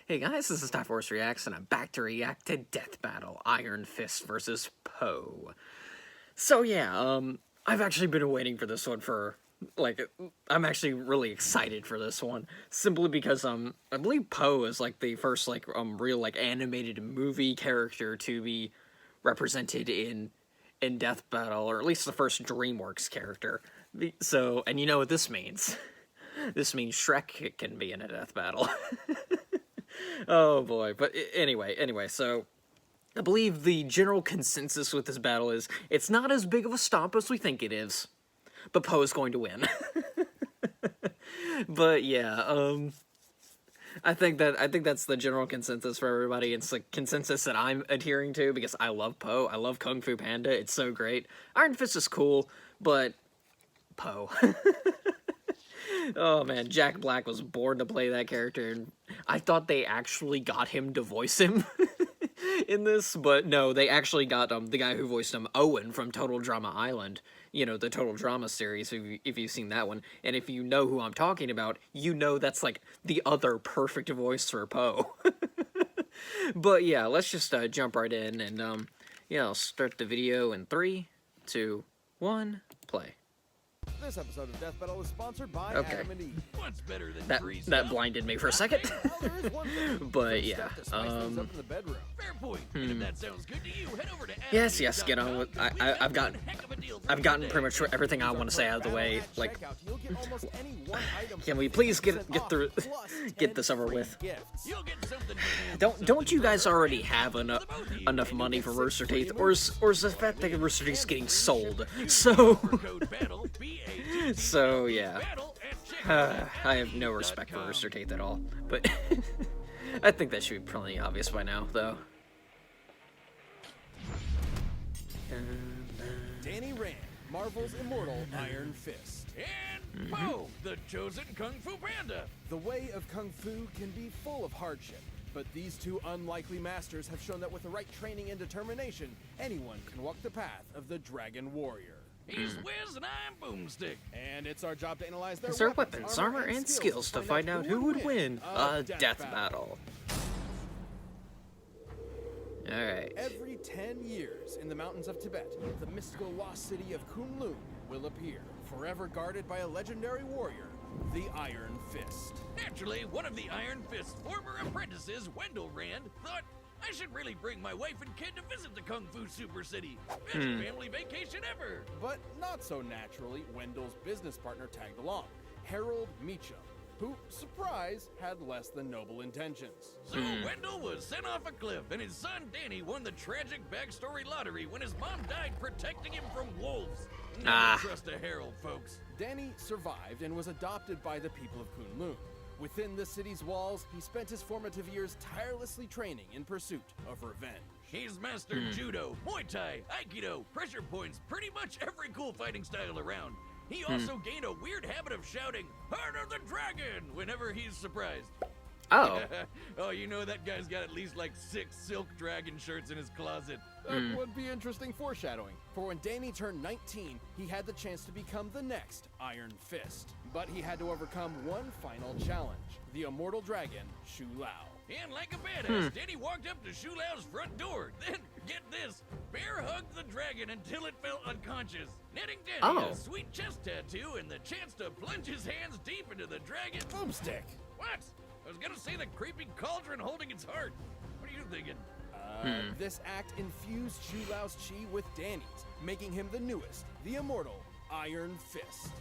Hey guys, this is Typhorce Reacts, and I'm back to react to Death Battle, Iron Fist versus Poe. So yeah, I've actually been waiting for this one for, I'm actually really excited for this one, simply because, I believe Poe is, the first, real, animated movie character to be represented in Death Battle, or at least the first DreamWorks character. So, and you know what this means. This means Shrek can be in a Death Battle. Oh boy, but anyway, so I believe the general consensus with this battle is it's not as big of a stomp as we think it is, but Poe is going to win. But yeah, I think that's the general consensus for everybody. It's the consensus that I'm adhering to because I love Poe. I love Kung Fu Panda. It's so great. Iron Fist is cool, but Poe. Oh man, Jack Black was born to play that character, and I thought they actually got him to voice him in this, but no, they actually got the guy who voiced him, Owen, from Total Drama Island. You know, the Total Drama series, if you've seen that one. And if you know who I'm talking about, you know that's like the other perfect voice for Poe. But yeah, let's just jump right in and yeah, I'll start the video in 3, 2, 1, play. This episode of Death Battle is sponsored by Okay. Adam and Eve. What's better than That blinded me for a second. Well, there is one thing. But Some yeah, stuff to spice things up in the bedroom. Fair point. And if that sounds good to you, head over to Yes, get on with. I've gotten pretty much everything I want to say out of the way. Like, Checkout, you'll get almost any one item can we please get through, get this over with? Don't you guys already have enough money for Rooster Teeth, or is the fact that Rooster Teeth's getting sold? So yeah, I have no respect for Rooster Teeth at all. But I think that should be pretty obvious by now, though. Danny Rand, Marvel's immortal Iron Fist. And Poe, the chosen Kung Fu Panda. The way of Kung Fu can be full of hardship, but these two unlikely masters have shown that with the right training and determination, anyone can walk the path of the Dragon Warrior. He's Wiz and I'm Boomstick. And it's our job to analyze Their weapons, armor, and skills to find out who would win a death battle. Alright. Every 10 years in the mountains of Tibet, the mystical lost city of Kunlun will appear, forever guarded by a legendary warrior, the Iron Fist. Naturally, one of the Iron Fist's former apprentices, Wendell Rand, thought I should really bring my wife and kid to visit the Kung Fu Super City. Best family vacation ever. But not so naturally, Wendell's business partner tagged along, Harold Meacham, who, surprise, had less than noble intentions. So Wendell was sent off a cliff, and his son Danny won the tragic backstory lottery when his mom died protecting him from wolves. Never trust a Harold, folks. Danny survived and was adopted by the people of Kunlun. Within the city's walls, he spent his formative years tirelessly training in pursuit of revenge. He's mastered judo, Muay Thai, Aikido, pressure points, pretty much every cool fighting style around. He also gained a weird habit of shouting, "Heart of the Dragon," whenever he's surprised. Oh. Oh, you know that guy's got at least like 6 silk dragon shirts in his closet. That would be interesting foreshadowing, for when Danny turned 19, he had the chance to become the next Iron Fist. But he had to overcome one final challenge, the immortal dragon, Shu Lao. And like a badass, Danny walked up to Shu Lao's front door. Then, get this, bear hugged the dragon until it fell unconscious, netting Danny a sweet chest tattoo and the chance to plunge his hands deep into the dragon. Boomstick! What? I was gonna say the creepy cauldron holding its heart. What are you thinking? This act infused Shu Lao's chi with Danny's, making him the newest, the immortal Iron Fist.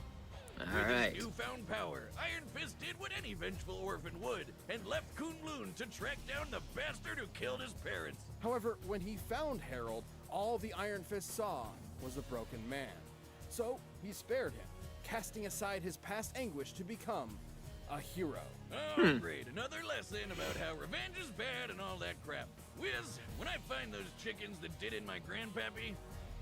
Alright. With his newfound power, Iron Fist did what any vengeful orphan would, and left Kunlun to track down the bastard who killed his parents. However, when he found Harold, all the Iron Fist saw was a broken man. So he spared him, casting aside his past anguish to become a hero. Oh, great. Another lesson about how revenge is bad and all that crap. Wiz, when I find those chickens that did in my grandpappy,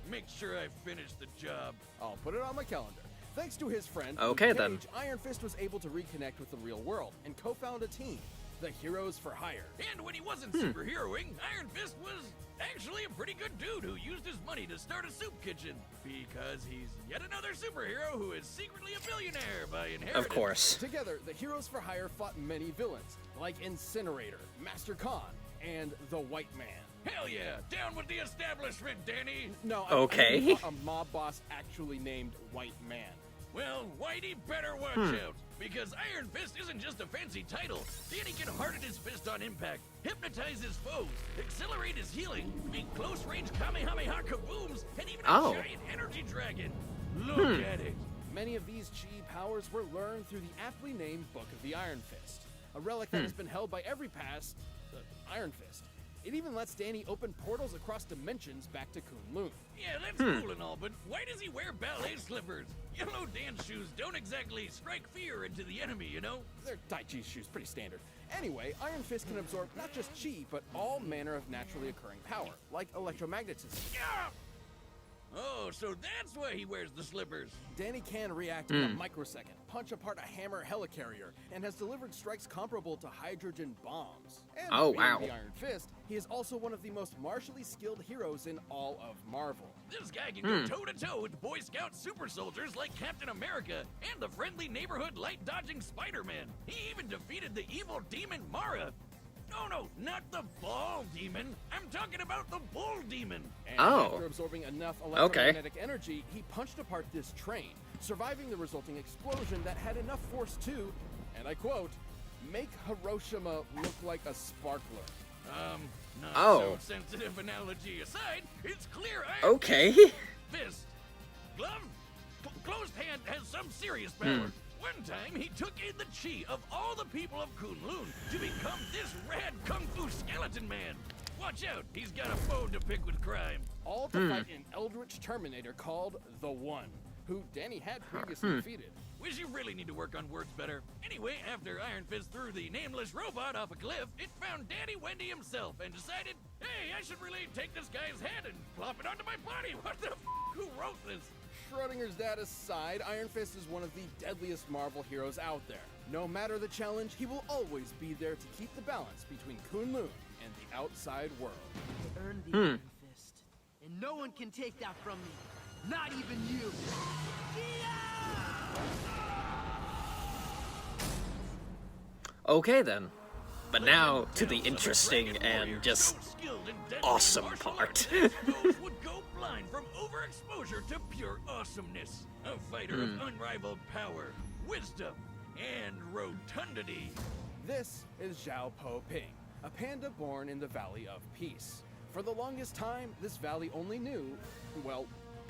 make sure I finish the job. I'll put it on my calendar. Thanks to his friend, Okay, Luke then. Cage, Iron Fist was able to reconnect with the real world and co-found a team. the Heroes for Hire. And when he wasn't superheroing, Iron Fist was actually a pretty good dude who used his money to start a soup kitchen. Because he's yet another superhero who is secretly a billionaire by inheritance. Of course. Together, the Heroes for Hire fought many villains, like Incinerator, Master Khan, and the White Man. Hell yeah, down with the establishment, Danny. No, Okay. I mean, a mob boss actually named White Man. Well, Whitey better watch out, because Iron Fist isn't just a fancy title. Danny can harden his fist on impact, hypnotize his foes, accelerate his healing, make close-range Kamehameha kabooms, and even a giant energy dragon. Look at it. Many of these chi powers were learned through the aptly named Book of the Iron Fist, a relic that has been held by every past Iron Fist. It even lets Danny open portals across dimensions back to Kunlun. Yeah, that's cool and all, but why does he wear ballet slippers? Yellow dance shoes don't exactly strike fear into the enemy, you know? They're Daichi's shoes, pretty standard. Anyway, Iron Fist can absorb not just chi, but all manner of naturally occurring power, like electromagnetism. Yeah. Oh, so that's why he wears the slippers. Danny can react in a microsecond, punch apart a hammer helicarrier, and has delivered strikes comparable to hydrogen bombs. And Oh, being wow. the Iron Fist, he is also one of the most martially skilled heroes in all of Marvel. This guy can go toe-to-toe with Boy Scout super soldiers like Captain America and the friendly neighborhood light-dodging Spider-Man. He even defeated the evil demon Mara. No, not the ball demon. I'm talking about the bull demon. And Oh. after absorbing enough electromagnetic energy, he punched apart this train, surviving the resulting explosion that had enough force to, and I quote, make Hiroshima look like a sparkler. Not Oh. so sensitive analogy aside, it's clear Iron Okay. Fist. Glove? Closed hand has some serious power. One time, he took in the chi of all the people of Kunlun to become this rad kung fu skeleton man. Watch out, he's got a bone to pick with crime. All to fight an eldritch Terminator called The One, who Danny had previously defeated. Wish you really need to work on words better. Anyway, after Iron Fist threw the nameless robot off a cliff, it found Daddy Wendy himself and decided, hey, I should really take this guy's head and plop it onto my body. What the f? Who wrote this? Schrodinger's dad aside, Iron Fist is one of the deadliest Marvel heroes out there. No matter the challenge, he will always be there to keep the balance between Kunlun and the outside world. I earned the Iron Fist, and no one can take that from me. Not even you. Okay then. But now to the interesting and just awesome part. Would go blind from overexposure to pure awesomeness. A fighter of unrivaled power, wisdom, and rotundity. This is Zhao Po Ping, a panda born in the Valley of Peace. For the longest time, this valley only knew, well,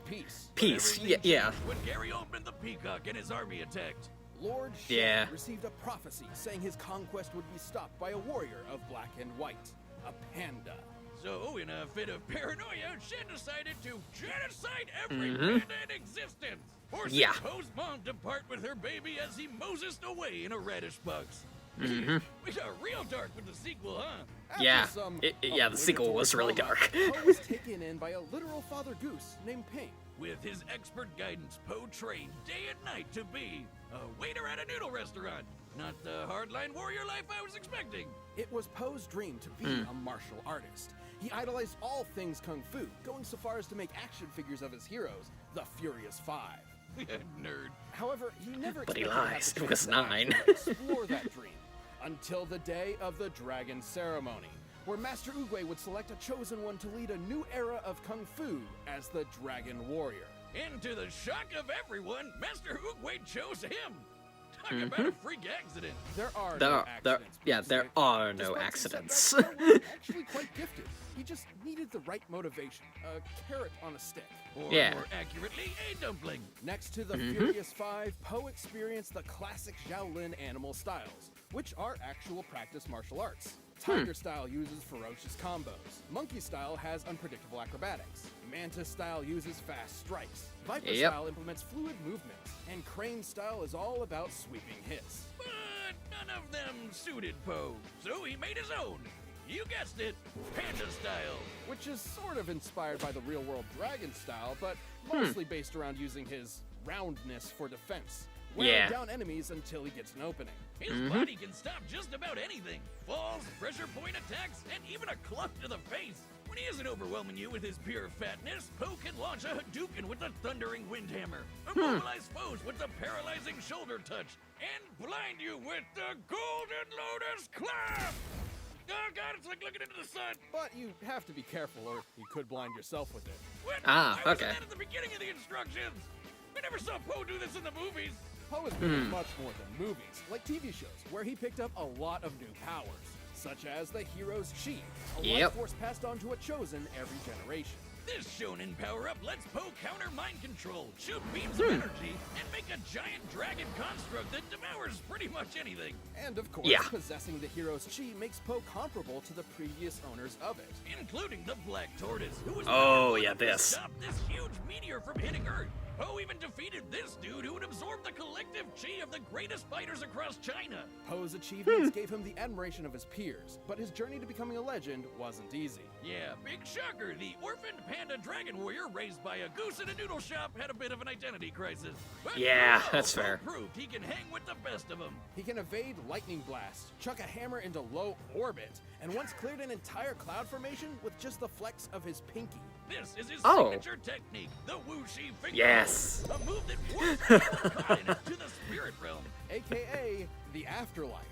peace. Peace. Everything Yeah. changed When Gary opened the Peacock and his army attacked. Lord Shen Yeah. received a prophecy saying his conquest would be stopped by a warrior of black and white, a panda. So, in a fit of paranoia, Shen decided to genocide every panda in existence. Forcing Yeah. Poe's mom to part with her baby as he Mosesed away in a radish box. We got real dark with the sequel, huh? After Yeah. some Yeah, the sequel was really drama, dark. Poe was taken in by a literal father goose named Ping. With his expert guidance, Poe trained day and night to be a waiter at a noodle restaurant. Not the hardline warrior life I was expecting. It was Poe's dream to be a martial artist. He idolized all things kung fu, going so far as to make action figures of his heroes, the Furious Five. Nerd. However, he never But he expected to have lies. the It was chance to 9. actually explore that dream until the day of the Dragon Ceremony, where Master Oogway would select a chosen one to lead a new era of kung fu as the Dragon Warrior. And to the shock of everyone, Master Oogway chose him. Talk about a freak accident. There are There no are- there- accidents. yeah, per there se. are no Despite some accidents. setbacks, Poe was actually quite gifted. He just needed the right motivation, a carrot on a stick. Or Yeah. more accurately, a dumpling. Next to the Furious Five, Poe experienced the classic Shaolin animal styles, which are actual practice martial arts. Tiger style uses ferocious combos. Monkey style has unpredictable acrobatics. Mantis style uses fast strikes. Viper Yep. style implements fluid movements. And Crane style is all about sweeping hits. But none of them suited Poe, so he made his own. You guessed it, panda style. Which is sort of inspired by the real-world dragon style, but mostly based around using his roundness for defense. wearing Yeah. down enemies until he gets an opening. His body can stop just about anything. Falls, pressure point attacks, and even a club to the face. When he isn't overwhelming you with his pure fatness, Poe can launch a Hadouken with the thundering windhammer, immobilize foes with the paralyzing shoulder touch, and blind you with the Golden Lotus Clap! Oh god, it's like looking into the sun! But you have to be careful or you could blind yourself with it. What? Ah, Why wasn't okay. that at the beginning of the instructions? We never saw Poe do this in the movies. Poe has been in much more than movies, like TV shows, where he picked up a lot of new powers, such as the hero's chi, a life Yep. force passed on to a chosen every generation. This shonen power-up lets Poe counter mind control, shoot beams of energy, and make a giant dragon construct that devours pretty much anything. And of course, Yeah. possessing the hero's chi makes Poe comparable to the previous owners of it. Including the Black Tortoise, who was Oh, powerful yeah, enough to this. stop this huge meteor from hitting Earth. Poe even defeated this dude who would absorb the collective chi of the greatest fighters across China. Poe's achievements gave him the admiration of his peers, but his journey to becoming a legend wasn't easy. Yeah, big shocker. The orphaned panda dragon warrior raised by a goose in a noodle shop had a bit of an identity crisis. But Yeah, Poe that's fair. proved he can hang with the best of them. He can evade lightning blasts, chuck a hammer into low orbit, and once cleared an entire cloud formation with just the flex of his pinky. This is his Oh. signature technique, the Wuxi finger. Yes. A move that warps the continent to the spirit realm. AKA the afterlife.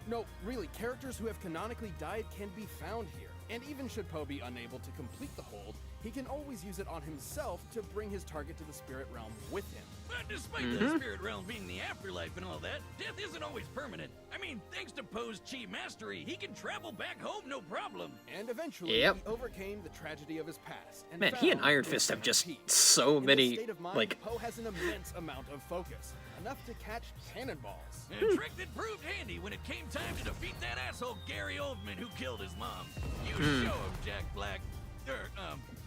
No, really, characters who have canonically died can be found here. And even should Poe be unable to complete the hold, he can always use it on himself to bring his target to the spirit realm with him. But despite the spirit realm being the afterlife and all that, death isn't always permanent. I mean, thanks to Poe's chi mastery, he can travel back home no problem. And eventually, Yep. he overcame the tragedy of his past. And Man, he and found Iron his Fist have inner just peace. so In this many, state of mind, like, Poe has an immense amount of focus, enough to catch cannonballs. A trick that proved handy when it came time to defeat that asshole Gary Oldman who killed his mom. You show him, Jack Black.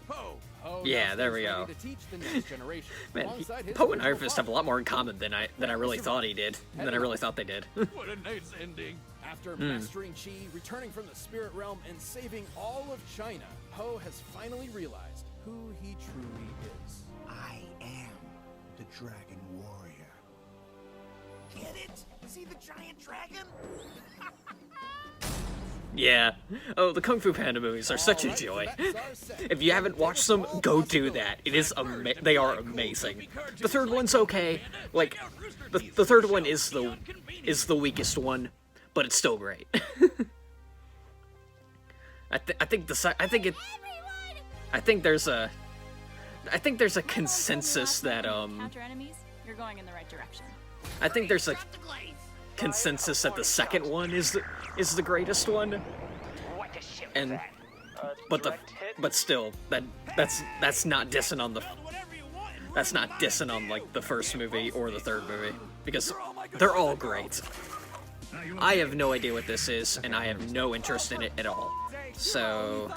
Poe. Poe Yeah, now there we stands go. ready to teach the next generation. man, alongside his Poe and Iron original Fist have a father. lot more in common than I really thought he did. Than I really thought they did. What a nice ending. After mastering Chi, returning from the spirit realm, and saving all of China, Poe has finally realized who he truly is. I am the Dragon Warrior. Get it? See the giant dragon? Yeah. Oh, the Kung Fu Panda movies are such a Alright, joy. so that's our set. If you haven't watched them, go do that. It is they are amazing. The third one's okay. Like, the third one is the weakest one, but it's still great. I think there's a consensus that Counter enemies, you're going in the right direction. I think there's a consensus that the second one is the greatest one. And but still that's not dissing on like the first movie or the third movie, because they're all great. I have no idea what this is, and I have no interest in it at all. So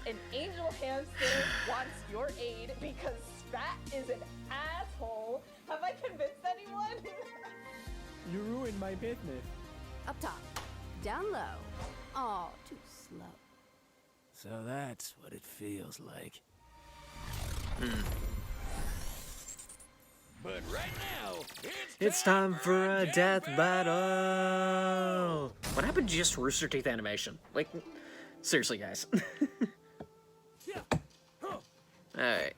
An angel hamster wants your aid because Sprat is an asshole. Have I convinced anyone? You ruined my business. Up top, down low. Oh, too slow. So that's what it feels like. But right now, it's time for a death battle. What happened to just Rooster Teeth animation? Like, seriously, guys. Alright.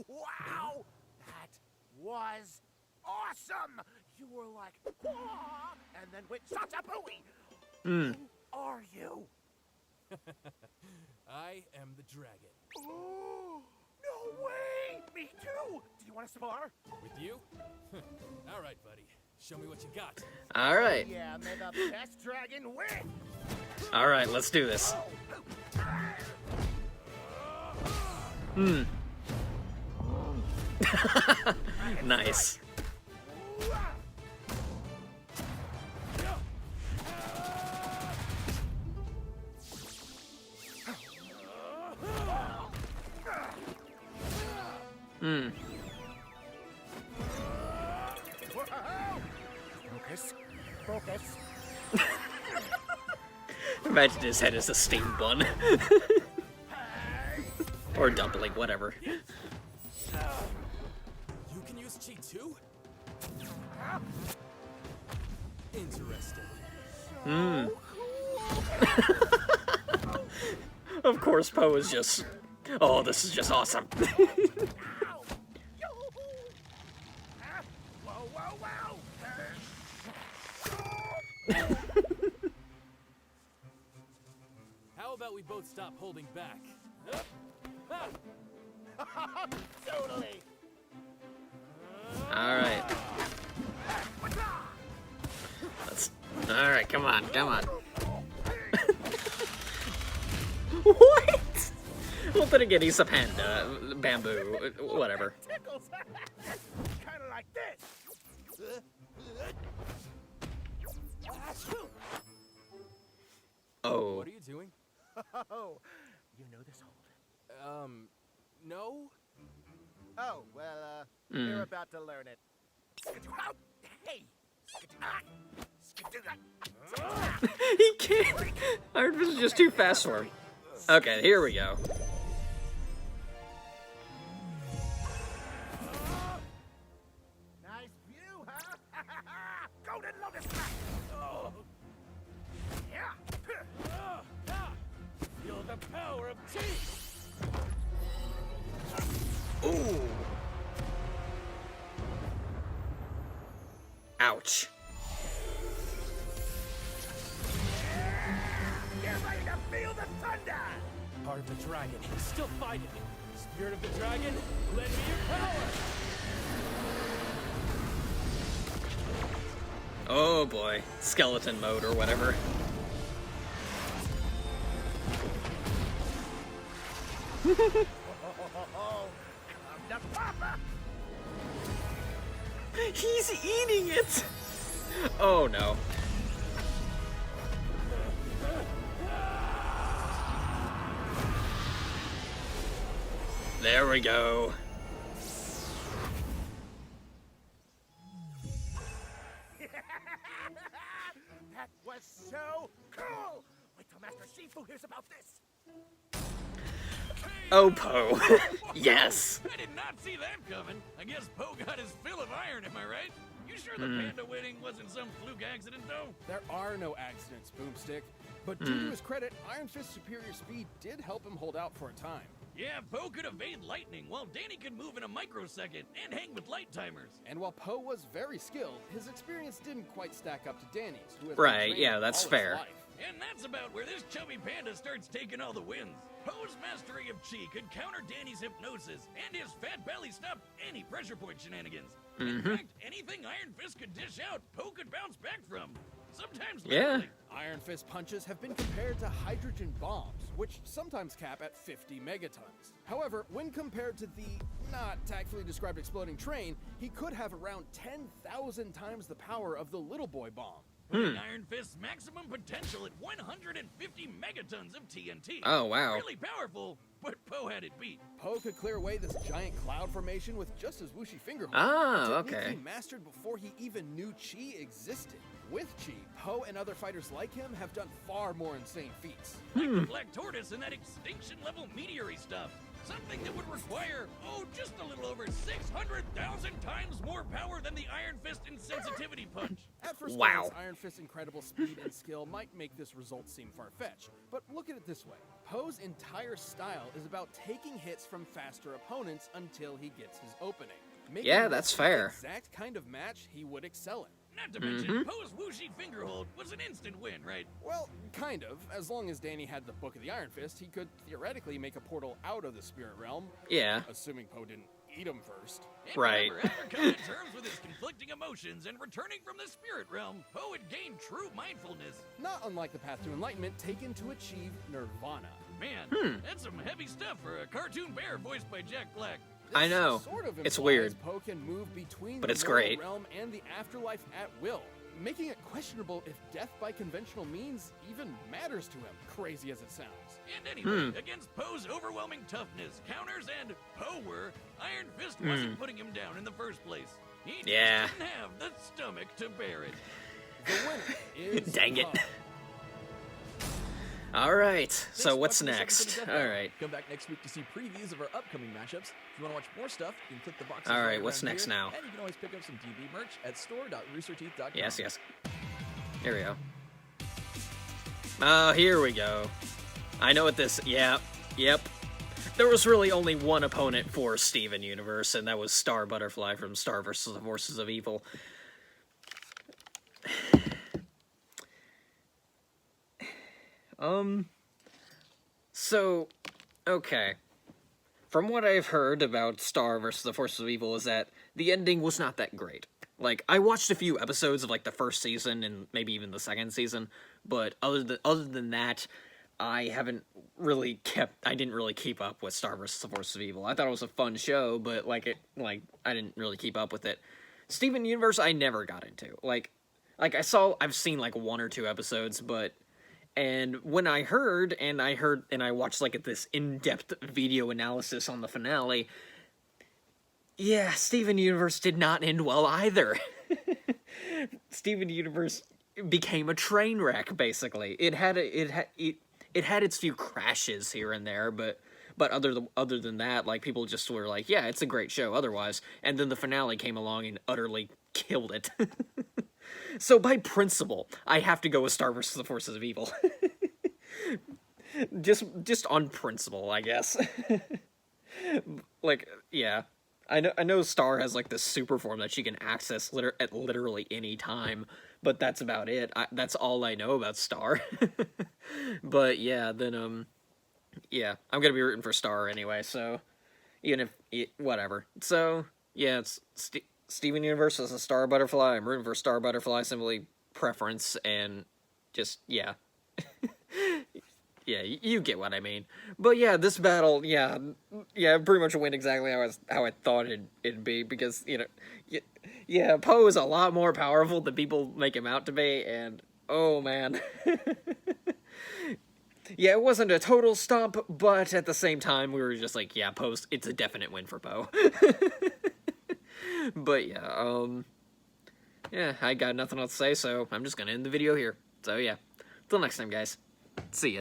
Wow! That was awesome! You were like, "Aw," and then went Satabooey! Who are you? I am the dragon. No way! Me too! Do you want to spar? With you? All right, buddy. Show me what you got. Alright. Yeah, may the best dragon win! Alright, let's do this. Nice. Focus. Focus. Imagine his head is a steam bun. Or dumpling, whatever. You can use uses chi too? Interesting. Of course, Poe is just. Oh, this is just awesome. Ow! Yoo-hoo! Huh? Whoa, whoa, whoa! How about we both stop holding back? Totally. All right. All right, come on, come on. What? Well, then again, he's a panda. Bamboo. Whatever. Tickles. Kind of like this. Oh. What are you doing? Oh, you know this hold? No? Oh, well, you're about to learn it. Hey! He can't. Iron Fist is just too fast for him. Okay, here we go. Nice view, huh? Golden Lotus Back! Oh. Yeah. Feel the power of chi! Ooh. Ouch. Get ready to feel the thunder! Heart of the dragon, still fighting. Spirit of the dragon, lend me your power! Oh boy. Skeleton mode or whatever. Come to Papa! He's eating it! Oh no. There we go. That was so cool! Wait till Master Shifu hears about this! Oh, Poe. Yes. I did not see that coming. I guess Poe got his fill of iron, am I right? You sure the panda winning wasn't some fluke accident, though? There are no accidents, Boomstick. But due to his credit, Iron Fist's superior speed did help him hold out for a time. Yeah, Poe could evade lightning, while Danny could move in a microsecond and hang with light timers. And while Poe was very skilled, his experience didn't quite stack up to Danny's, who has Right, been trained yeah, that's all his fair. life. And that's about where this chubby panda starts taking all the wins. Poe's mastery of chi could counter Danny's hypnosis, and his fat belly stopped any pressure point shenanigans. In fact, anything Iron Fist could dish out, Poe could bounce back from. Sometimes Yeah. literally. Iron Fist punches have been compared to hydrogen bombs, which sometimes cap at 50 megatons. However, when compared to the not tactfully described exploding train, he could have around 10,000 times the power of the Little Boy bomb. Putting Iron Fist's maximum potential at 150 megatons of TNT. Oh, wow. Really powerful, but Poe had it beat. Poe could clear away this giant cloud formation with just his Wuxi finger hold. Ah, a technique okay. he mastered before he even knew chi existed. With chi, Poe and other fighters like him have done far more insane feats. Like the Black Tortoise and that extinction-level meteory stuff. Something that would require, just a little over 600,000 times more power than the Iron Fist insensitivity punch. At first Wow. glance, Iron Fist's incredible speed and skill might make this result seem far-fetched, but look at it this way. Poe's entire style is about taking hits from faster opponents until he gets his opening. Making Yeah, this that's the fair. exact kind of match he would excel in. Not to mention, Poe's Wuxi fingerhold was an instant win, right? Well, kind of. As long as Danny had the Book of the Iron Fist, he could theoretically make a portal out of the Spirit Realm, Yeah. assuming Poe didn't eat him first. And Right. remember, after coming to terms with his conflicting emotions and returning from the spirit realm, Poe had gained true mindfulness. Not unlike the Path to Enlightenment taken to achieve Nirvana. Man, that's some heavy stuff for a cartoon bear voiced by Jack Black. I know. Sort of It's implies weird. Poe can move between But the it's mortal great. realm and the afterlife at will, making it questionable if death by conventional means even matters to him, crazy as it sounds. And anyway, against Poe's overwhelming toughness, counters, and power, Iron Fist wasn't putting him down in the first place. He just Yeah. didn't have the stomach to bear it. The winner is Dang it. Poe. All right, Thanks so for what's watching this next? episode of Death All Battle. right. Come back next week to see previews of our upcoming matchups. If you want to watch more stuff, you can click the boxes. All right, right what's around next here, now? And you can always pick up some DB merch at store.roosterteeth.com. Yes, yes. Here we go. Oh, here we go. I know what this... Yeah, yep. There was really only one opponent for Steven Universe, and that was Star Butterfly from Star vs. the Forces of Evil. So, okay. From what I've heard about Star vs. the Forces of Evil is that the ending was not that great. Like, I watched a few episodes of, like, the first season and maybe even the second season, but other than that, I didn't really keep up with Star vs. the Forces of Evil. I thought it was a fun show, but, I didn't really keep up with it. Steven Universe, I never got into. I've seen, like, 1 or 2 episodes, and when I watched, like, this in-depth video analysis on the finale, yeah, Steven Universe did not end well either. Steven Universe became a train wreck, basically. It had its few crashes here and there, but other than that, like, people just were like, yeah, it's a great show otherwise, and then the finale came along and utterly killed it. So by principle, I have to go with Star vs. the Forces of Evil. just on principle, I guess. Like, yeah. I know Star has, like, this super form that she can access at literally any time, but that's about it. That's all I know about Star. But, yeah, then, yeah, I'm gonna be rooting for Star anyway, so, even if, whatever. So, yeah, it's Steven Universe is a Star Butterfly. I'm rooting for Star Butterfly, simply preference, and just, yeah. Yeah, you get what I mean. But yeah, this battle, yeah, pretty much went exactly how I thought it'd be, because, yeah, Poe is a lot more powerful than people make him out to be, and, oh man. Yeah, it wasn't a total stomp, but at the same time, we were just like, yeah, it's a definite win for Poe. But yeah, yeah, I got nothing else to say, so I'm just gonna end the video here. So yeah, till next time, guys. See ya.